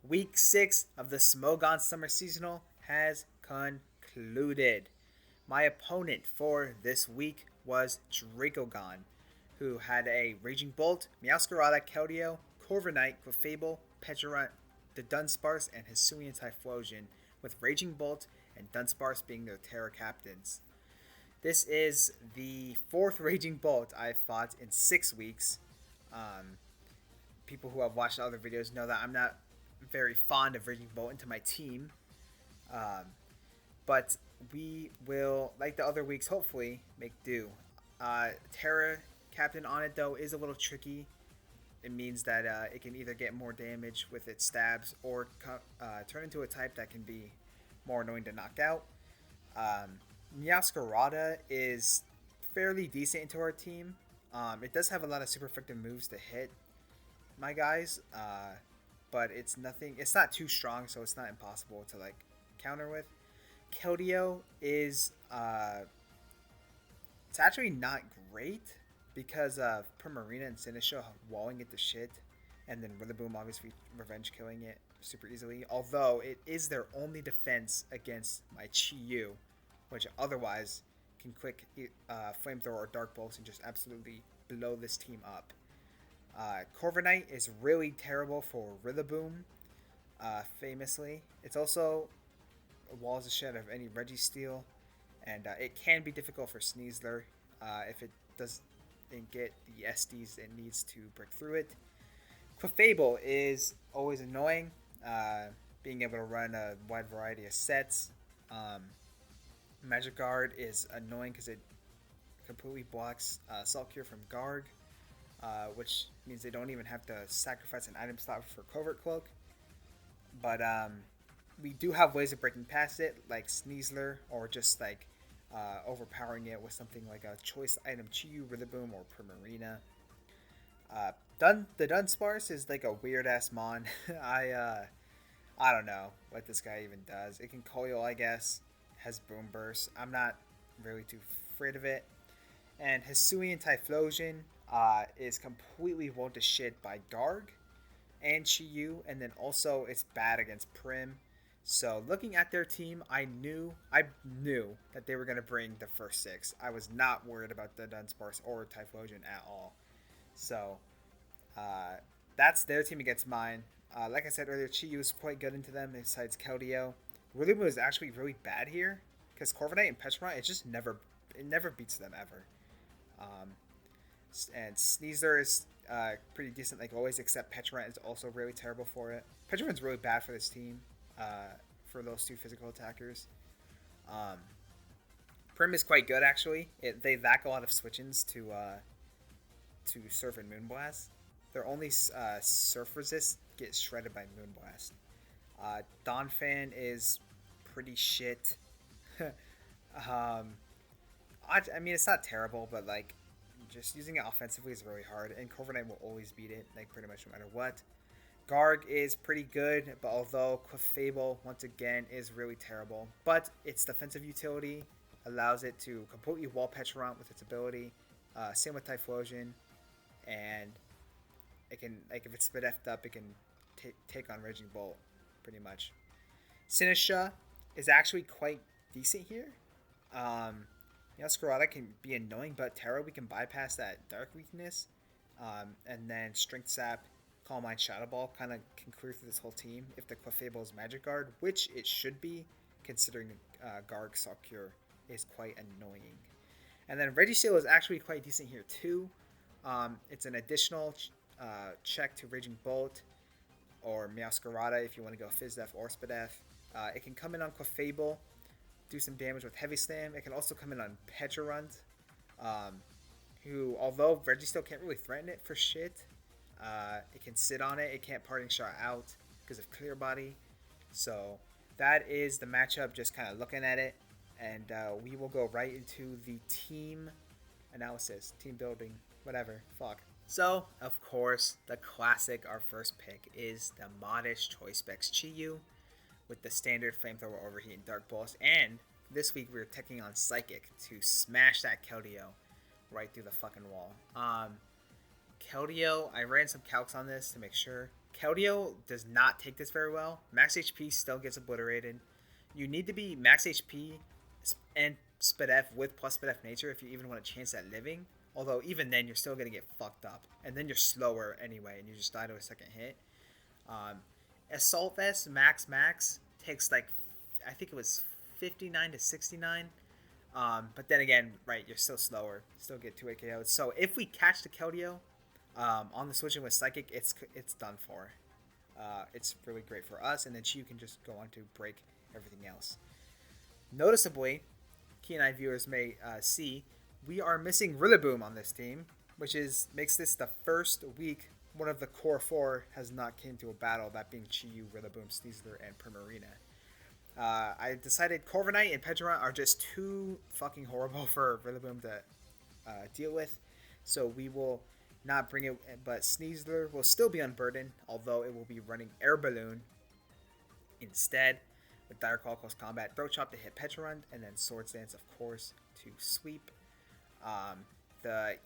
Week 6 of the Smogon Summer Seasonal has concluded. My opponent for this week was Dracogon, who had a Raging Bolt, Meowscarada, Keldeo, Corviknight, Clefable, Pecharunt, the Dunsparce, and Hisuian Typhlosion, with Raging Bolt and Dunsparce being their Terra captains. This is the fourth Raging Bolt I've fought in 6 weeks. Um, People who have watched other videos know that I'm not very fond of Raging Bolt into my team. Um, but we will, like the other weeks, hopefully make do. Terra Captain on it, though, is a little tricky. It means that it can either get more damage with its stabs or turn into a type that can be more annoying to knock out. Meowscarada is fairly decent into our team. It does have a lot of super effective moves to hit my guys, but it's nothing. It's not too strong, so it's not impossible to like counter with. Keldeo is it's actually not great because of Primarina and Sinistra walling it to shit, and then Rillaboom obviously revenge killing it super easily. Although it is their only defense against my Chi-Yu, which otherwise can quick flamethrower or dark bolts and just absolutely blow this team up. Corviknight is really terrible for Rillaboom, famously. It's also walls the shit of any Registeel, and it can be difficult for Sneasler if it doesn't get the SDs it needs to break through it. Clefable is always annoying, being able to run a wide variety of sets. Magic Guard is annoying because it completely blocks Salt Cure from Garg, which means they don't even have to sacrifice an item slot for Covert Cloak. But we do have ways of breaking past it, like Sneasler, or just like overpowering it with something like a choice item Chi-Yu, Rillaboom, or Primarina. The Dunsparce is like a weird ass mon. I don't know what this guy even does. It can coil, I guess. Has Boom Burst. I'm not really too afraid of it. And Hisuian Typhlosion is completely won to shit by Garg and Chi-Yu, and then also it's bad against Prim. So looking at their team, I knew that they were going to bring the first 6. I was not worried about the Dunsparce or Typhlosion at all. So that's their team against mine. Like I said earlier, Chi-Yu is quite good into them besides Keldeo. Rillaboom is actually really bad here because Corviknight and Pecharunt, it never beats them ever. And Sneasler is pretty decent like always, except Pecharunt is also really terrible for it. Pecharunt's really bad for this team, for those two physical attackers. Prim is quite good actually. They lack a lot of switch-ins to Surf and Moonblast. Their only Surf resist gets shredded by Moonblast. Donphan is pretty shit. I mean, it's not terrible, but like, just using it offensively is really hard, and Corviknight will always beat it, like pretty much no matter what. Garg is pretty good, but although Clefable, once again, is really terrible, but its defensive utility allows it to completely wall Pecharunt with its ability. Same with Typhlosion, and it can, like, if it's spit effed up, it can take on Raging Bolt, pretty much. Sinistra is actually quite decent here. Scarada can be annoying, but Terra, we can bypass that dark weakness. And then Strength Sap, Calm Mind, Shadow Ball kind of can clear through this whole team if the Clefable is Magic Guard, which it should be, considering Garg Salt Cure is quite annoying. And then Registeel is actually quite decent here too. It's an additional check to Raging Bolt or Meowscarada if you want to go Fizdef or Spadef. It can come in on Clefable, do some damage with Heavy Slam. It can also come in on Pecharunt, who, although Registeel can't really threaten it for shit, it can sit on it. It can't Parting Shot out because of Clear Body. So that is the matchup, just kind of looking at it. And we will go right into the team analysis, team building, whatever. Fuck. So, of course, the classic, our first pick, is the Modish Choice Specs Chi-Yu with the standard Flamethrower, Overheat, and Dark Pulse. And this week we're taking on Psychic to smash that Keldeo right through the fucking wall. Keldeo, I ran some calcs on this to make sure. Keldeo does not take this very well. Max HP still gets obliterated. You need to be max HP and SpDef with plus SpDef nature if you even want a chance at living. Although even then you're still gonna get fucked up, and then you're slower anyway, and you just die to a second hit. Um, Assault Vest max takes like I think it was 59 to 69. But then again, right, you're still slower, still get 2 AKOs. So if we catch the Keldeo on the switching with Psychic, it's done for. It's really great for us, and then Chiyu can just go on to break everything else. Noticeably, Key and I viewers may see, we are missing Rillaboom on this team, which makes this the first week one of the core 4 has not came to a battle, that being Chiyu, Rillaboom, Sneasler, and Primarina. I decided Corviknight and Pidgeot are just too fucking horrible for Rillaboom to deal with, so we will not bring it, but Sneasler will still be unburdened, although it will be running Air Balloon instead, with Dire Claw close combat, Throat Chop to hit Petrarund, and then Swords Dance, of course, to sweep. The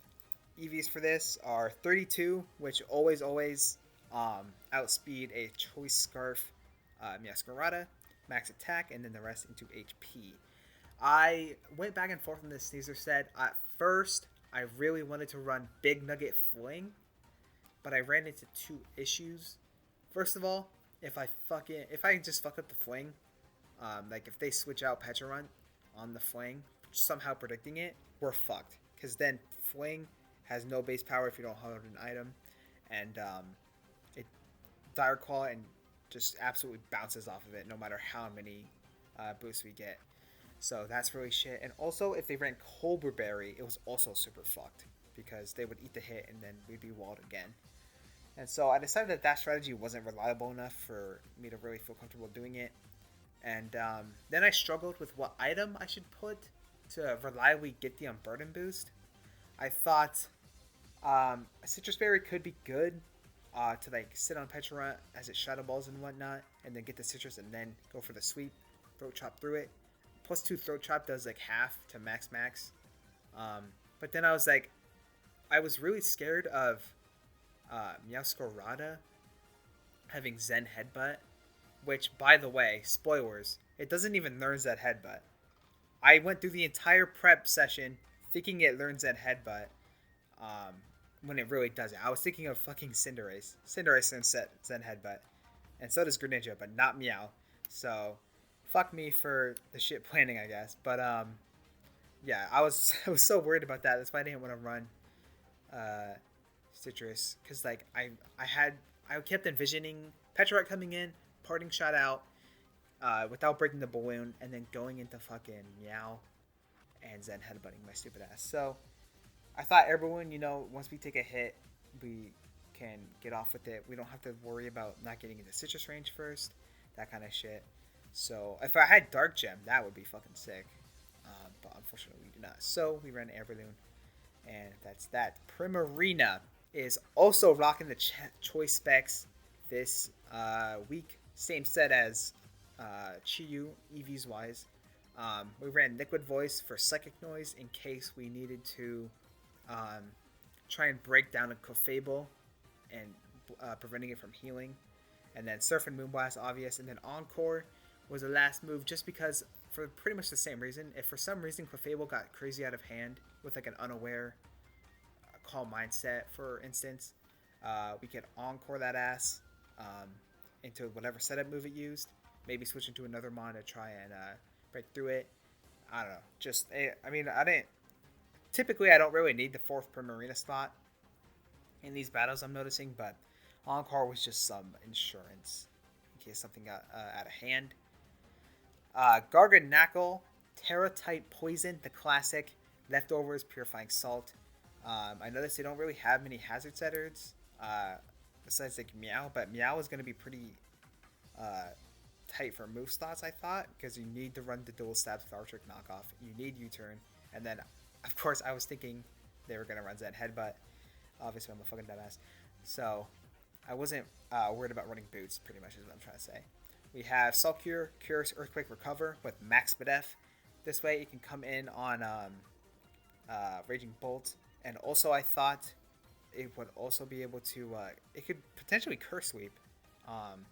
EVs for this are 32, which always outspeed a Choice Scarf Meowscarada, max attack, and then the rest into HP. I went back and forth on this Sneasler set. At first, I really wanted to run Big Nugget Fling, but I ran into 2 issues. First of all, if I just fuck up the Fling, like if they switch out Petrarund on the Fling, somehow predicting it, we're fucked. Because then Fling has no base power if you don't hold an item, and it Dire Claw and just absolutely bounces off of it no matter how many boosts we get. So that's really shit. And also, if they ran Cobra Berry, it was also super fucked because they would eat the hit and then we'd be walled again. And so I decided that strategy wasn't reliable enough for me to really feel comfortable doing it. And then I struggled with what item I should put to reliably get the Unburden boost. I thought a Citrus Berry could be good to like sit on Petrarund as it Shadow Balls and whatnot, and then get the Citrus and then go for the sweep, Throat Chop through it. Plus 2 Throat Chop does like half to max. But then I was like, I was really scared of Meowscarada having Zen Headbutt, which, by the way, spoilers, it doesn't even learn Zen Headbutt. I went through the entire prep session thinking it learns Zen Headbutt, when it really doesn't. I was thinking of fucking Cinderace. Cinderace learns Zen Headbutt, and so does Greninja, but not Meow. So fuck me for the shit planning, I guess. But yeah, I was so worried about that. That's why I didn't want to run Citrus, because like I kept envisioning Petrarch coming in, parting shot out without breaking the balloon, and then going into fucking Meow and Zen headbutting my stupid ass. So I thought Air Balloon, once we take a hit, we can get off with it. We don't have to worry about not getting into Citrus range first, that kind of shit. So if I had Dark Gem, that would be fucking sick. But unfortunately we do not. So we ran Air Balloon, and that's that. Primarina is also rocking the choice specs this week. Same set as Chiyu, EVs wise. We ran Liquid Voice for Psychic Noise in case we needed to try and break down a Clefable and preventing it from healing. And then Surf and Moonblast, obvious. And then Encore was the last move just because, for pretty much the same reason. If for some reason Clefable got crazy out of hand with like an unaware Calm Mindset, for instance, we could Encore that ass into whatever setup move it used. Maybe switch into another mon to try and break through it. I don't know. Typically, I don't really need the 4th Primarina slot in these battles, I'm noticing, but Encore was just some insurance in case something got out of hand. Garganacl, Terra-type Poison, the classic. Leftovers, Purifying Salt. I noticed they don't really have many hazard setters besides like Meow, but Meow is going to be pretty tight for move slots, I thought, because you need to run the dual stabs with Artrick knockoff. You need U-turn, and then of course I was thinking they were gonna run Zen Headbutt. Obviously I'm a fucking dumbass, so I wasn't worried about running boots. Pretty much is what I'm trying to say. We have Salt Cure, Cures, Earthquake, Recover with Max Spadef. This way it can come in on Raging Bolt, and also I thought it would also be able to. It could potentially curse sweep, um,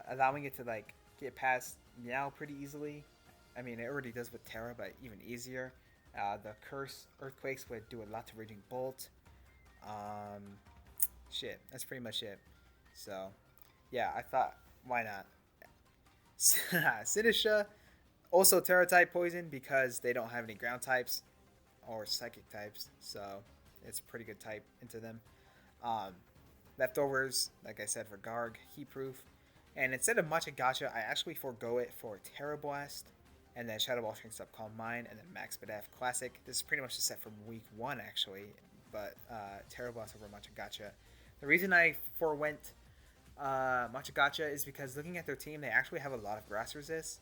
allowing it to like get past Meow pretty easily. I mean, it already does with Terra, but even easier. The curse earthquakes would do a lot to Raging Bolt. Um, Shit, that's pretty much it. So, yeah, I thought, why not? Sinisha, also Terra type poison because they don't have any ground types or psychic types, so it's a pretty good type into them. Um, Leftovers, like I said, for Garg, heat proof. And instead of Matcha Gacha, I actually forego it for Terra Blast, and then Shadow Ball Strength Up Calm Mind, and then Max Bidef Classic. This is pretty much the set from week 1, actually, but Terra Blast over Matcha Gacha. The reason I forewent Matcha Gacha is because looking at their team, they actually have a lot of grass resist.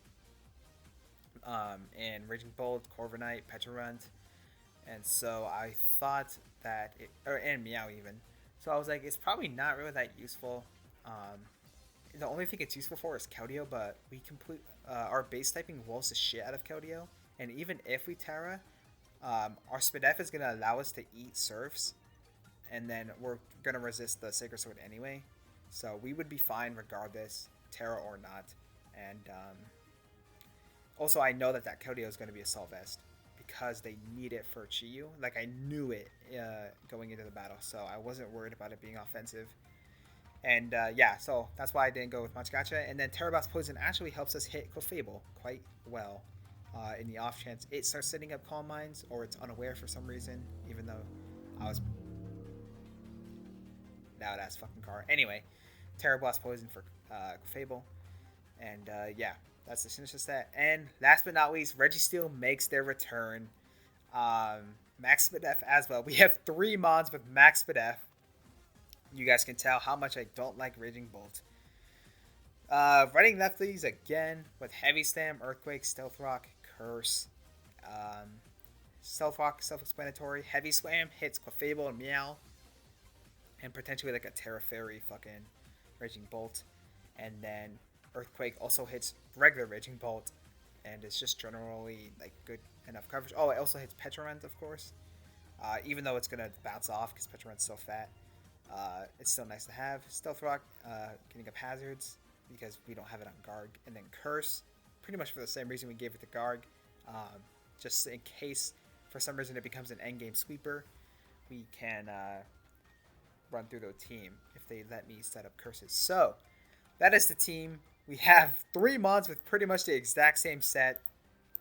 In Raging Bolt, Corviknight, Petrarunt, and so I thought that and Meow even. So I was like, it's probably not really that useful. The only thing it's useful for is Keldeo, but we complete our base typing walls the shit out of Keldeo, and even if we Terra, our Spadef is gonna allow us to eat Surfs, and then we're gonna resist the Sacred Sword anyway. So we would be fine regardless, Terra or not. And also, I know that Keldeo is gonna be Assault Vest because they need it for Chiyu. Like I knew it going into the battle, so I wasn't worried about it being offensive. And yeah, so that's why I didn't go with Matcha Gacha. And then Terrabout's Poison actually helps us hit Clefable quite well. In the off chance it starts setting up Calm Minds or it's unaware for some reason, even though I was. Now that's fucking car. Anyway, Terrablast Poison for Clefable. And yeah, that's the Sinister stat. And last but not least, Registeel makes their return. Max Spadef as well. We have 3 mods with Max Spadef. You guys can tell how much I don't like Raging Bolt. Running lefties again with Heavy Slam, Earthquake, Stealth Rock, Curse. Stealth Rock, self-explanatory. Heavy Slam hits Clefable and Meow. And potentially like a Terra Fairy fucking Raging Bolt. And then Earthquake also hits regular Raging Bolt. And it's just generally like good enough coverage. Oh, it also hits Petrarunt, of course. Even though it's going to bounce off because Petrarunt's so fat. It's still nice to have. Stealth Rock, getting up hazards because we don't have it on Garg. And then Curse, pretty much for the same reason we gave it to Garg. Just in case for some reason it becomes an endgame sweeper, we can run through the team if they let me set up curses. So that is the team. We have 3 mods with pretty much the exact same set.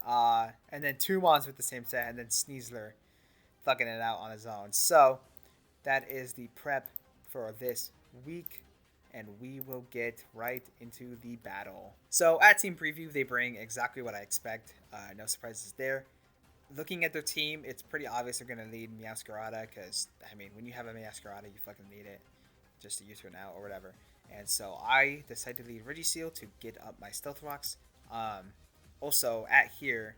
And then 2 mods with the same set. And then Sneasler thugging it out on his own. So that is the prep for this week, and we will get right into the battle. So at team preview, they bring exactly what I expect. No surprises there. Looking at their team, it's pretty obvious they're going to lead Meowscarada because, I mean, when you have a Meowscarada, you fucking need it just to use her now or whatever. And so I decided to lead Registeel to get up my Stealth Rocks. Also, at here,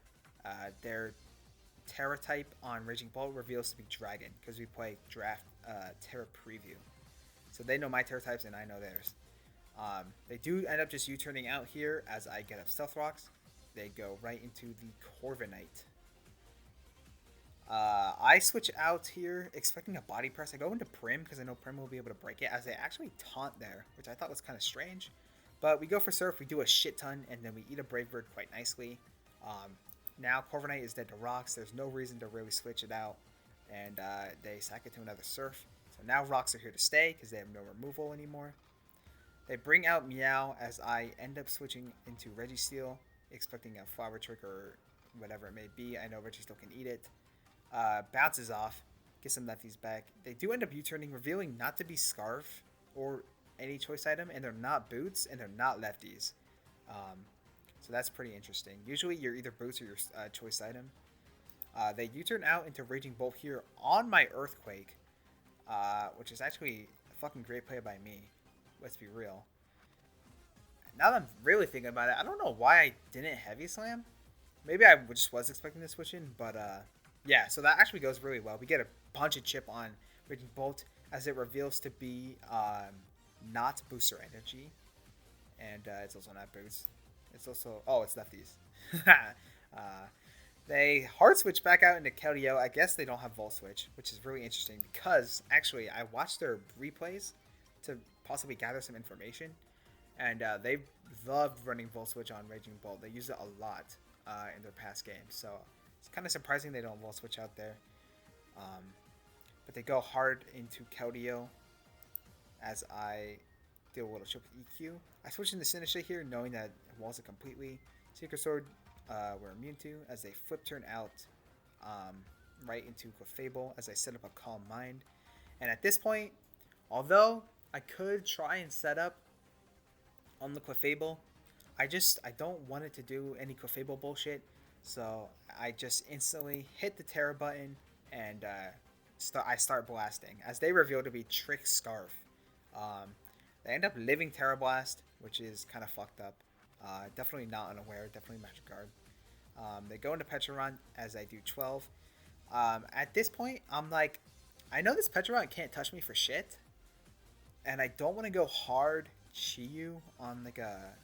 their Terra type on Raging Bolt reveals to be Dragon because we play Draft Terra Preview. So they know my Terra types and I know theirs. They do end up just U-turning out here as I get up Stealth Rocks. They go right into the Corviknight. I switch out here expecting a body press. I go into Prim because I know Prim will be able to break it as they actually taunt there, which I thought was kind of strange. But we go for Surf, we do a shit ton, and then we eat a Brave Bird quite nicely. Now Corviknight is dead to Rocks. There's no reason to really switch it out. And they sack it to another Surf. So now Rocks are here to stay because they have no removal anymore. They bring out Meow as I end up switching into Registeel, expecting a Flower Trick or whatever it may be. I know Registeel can eat it. Bounces off, gets some lefties back. They do end up U-turning, revealing not to be Scarf or any choice item, and they're not Boots, and they're not lefties. So that's pretty interesting. Usually you're either Boots or your choice item. They U-turn out into Raging Bolt here on my Earthquake, which is actually a fucking great play by me. Let's be real. Now that I'm really thinking about it, I don't know why I didn't Heavy Slam. Maybe I just was expecting to switch in, but yeah, so that actually goes really well. We get a bunch of chip on Raging Bolt as it reveals to be not Booster Energy. And it's also not Boots. It's also... Oh, it's lefties. They hard switch back out into Keldeo. I guess they don't have Volt Switch, which is really interesting because actually I watched their replays to possibly gather some information, and they loved running Volt Switch on Raging Bolt. They use it a lot in their past games, so it's kind of surprising they don't Volt Switch out there. Um, but they go hard into Keldeo as I deal a little chip with EQ. I switch into Sinisha here, knowing that it walls it completely. Secret Sword we're immune to, as they flip turn out um, right into Clefable as I set up a Calm Mind. And at this point, although I could try and set up on the Clefable, I don't want it to do any Clefable bullshit. So I just instantly hit the Terra button and I start blasting as they reveal to be Trick Scarf. Um, they end up living Terra Blast, which is kind of fucked up. Definitely not unaware. Definitely Magic Guard. They go into Petron as I do 12. At this point, I'm like, I know this Petron can't touch me for shit, and I don't want to go hard Chiyu on like a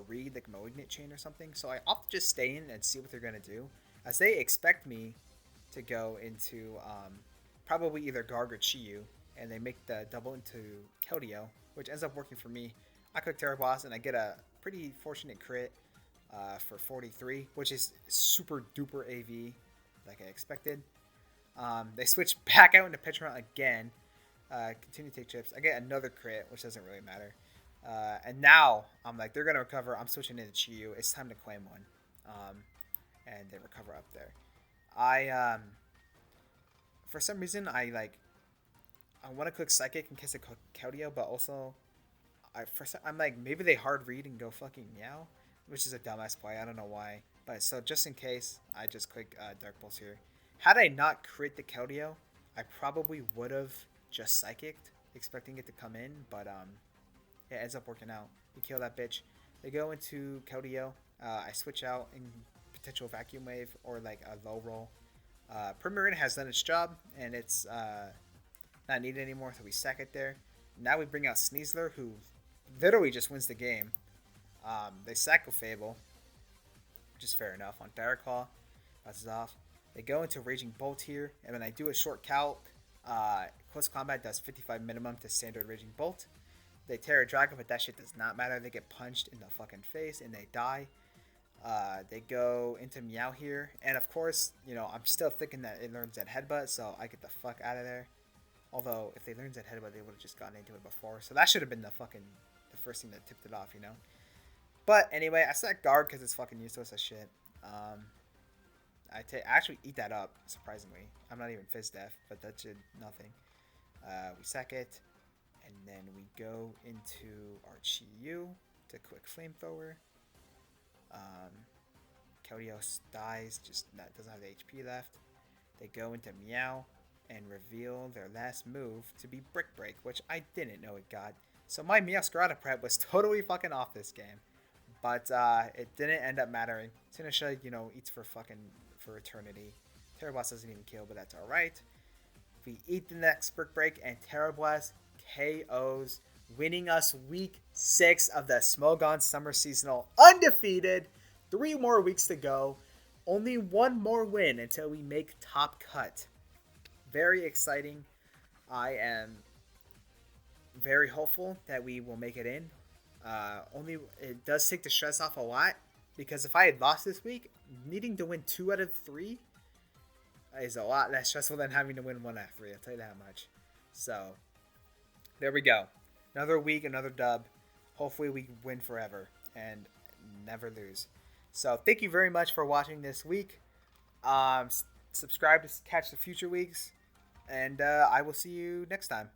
read like Malignant Chain or something. So I opt to just stay in and see what they're gonna do, as they expect me to go into probably either Garg or Chiyu, and they make the double into Keldeo, which ends up working for me. I click Terra Blast and I get a pretty fortunate crit for 43, which is super duper AV like I expected. They switch back out into Petron again. Continue to take chips. I get another crit, which doesn't really matter. And now I'm like, they're gonna recover. I'm switching into Chiyu. It's time to claim one. And they recover up there. I for some reason I want to click Psychic in case of Keldeo, but also I'm like, maybe they hard read and go fucking Meow, which is a dumbass play. I don't know why, but so just in case, I just click Dark Pulse here. Had I not crit the Keldeo, I probably would have just Psychicked, expecting it to come in, but it ends up working out. We kill that bitch. They go into Keldeo. I switch out in potential Vacuum Wave or like a low roll. Primarina has done its job, and it's not needed anymore, so we sack it there. Now we bring out Sneasler, who literally just wins the game. They sack Fable, which is fair enough. On Direct Claw, bounces off. They go into Raging Bolt here, and when I do a short calc, close combat does 55 minimum to standard Raging Bolt. They tear a dragon, but that shit does not matter. They get punched in the fucking face and they die. They go into Meow here, and of course, you know, I'm still thinking that it learns that Headbutt, so I get the fuck out of there. Although, if they learned that Headbutt, they would have just gotten into it before. So that should have been the first thing that tipped it off, you know? But anyway, I select Guard because it's fucking useless as shit. I actually eat that up, surprisingly. I'm not even Fizz Death, but that did nothing. We sack it, and then we go into our Chiyu to quick Flamethrower. Keldeo dies, just that doesn't have the HP left. They go into Meow and reveal their last move to be Brick Break, which I didn't know it got. So my Meowscarada prep was totally fucking off this game. But it didn't end up mattering. Sinisha, you know, eats for eternity. Terra Blast doesn't even kill, but that's alright. We eat the next Brick Break, and Terra Blast KOs, winning us week 6 of the Smogon Summer Seasonal undefeated. 3 more weeks to go. Only 1 more win until we make top cut. Very exciting. I am very hopeful that we will make it in. Only it does take the stress off a lot, because if I had lost this week, needing to win 2 out of 3 is a lot less stressful than having to win 1 out of 3. I'll tell you that much. So there we go. Another week, another dub. Hopefully we win forever and never lose. So thank you very much for watching this week. Subscribe to catch the future weeks, and I will see you next time.